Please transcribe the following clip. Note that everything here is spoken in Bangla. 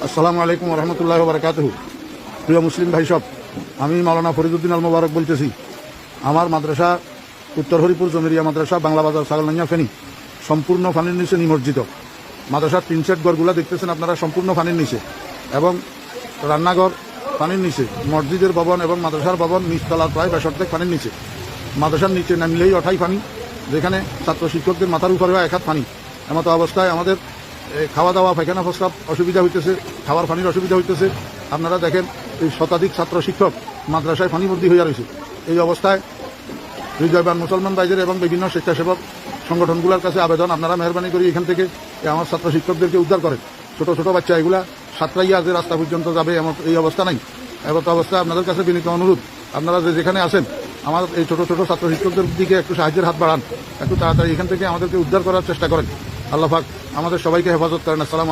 আসসালামু আলাইকুম রহমতুল্লাহ বারকাতুহু। প্রিয় মুসলিম ভাই সব, আমি মাওলানা ফরিদুদ্দিন আল মোবারক বলতেছি। আমার মাদ্রাসা উত্তর হরিপুর জমিরিয়া মাদ্রাসা, বাংলা বাজার, ছাগলনাইয়া, ফেনী সম্পূর্ণ পানির নিচে নিমজ্জিত। মাদ্রাসার 3 সেট ঘরগুলো দেখতেছেন আপনারা, সম্পূর্ণ পানির নিচে, এবং রান্নাঘর পানির নিচে, মসজিদের ভবন এবং মাদ্রাসার ভবন নিচতলার প্রায় 62 পানির নিচে। মাদ্রাসার নিচে নামলেই অঠাই পানি, যেখানে ছাত্র শিক্ষকদের মাথার উপরে এক হাত পানি। এমতো অবস্থায় আমাদের খাওয়া দাওয়া, পায়খানা প্রস্রাব অসুবিধা হইতেছে, খাওয়ার পানির অসুবিধা হইতেছে। আপনারা দেখেন, এই শতাধিক ছাত্র শিক্ষক মাদ্রাসায় পানিবন্দী হইয়া রয়েছে। এই অবস্থায় হৃদয়বান মুসলমান ভাইদের এবং বিভিন্ন স্বেচ্ছাসেবক সংগঠনগুলোর কাছে আবেদন, আপনারা মেহরবানি করে এখান থেকে আমার ছাত্র শিক্ষকদেরকে উদ্ধার করেন। ছোট ছোট বাচ্চা এগুলা সাতরাইয়া যে রাস্তা পর্যন্ত যাবে, এমন এই অবস্থা নাই। এমন অবস্থায় আপনাদের কাছে বিনীত অনুরোধ, আপনারা যেখানে আছেন আমার এই ছোট ছোট ছাত্র শিক্ষকদের দিকে একটু সাহায্যের হাত বাড়ান, একটু তাড়াতাড়ি এখান থেকে আমাদেরকে উদ্ধার করার চেষ্টা করেন। আল্লাহ পাক আমাদের সবাইকে হেফাজত করেন। আসসালামু আলাইকুম।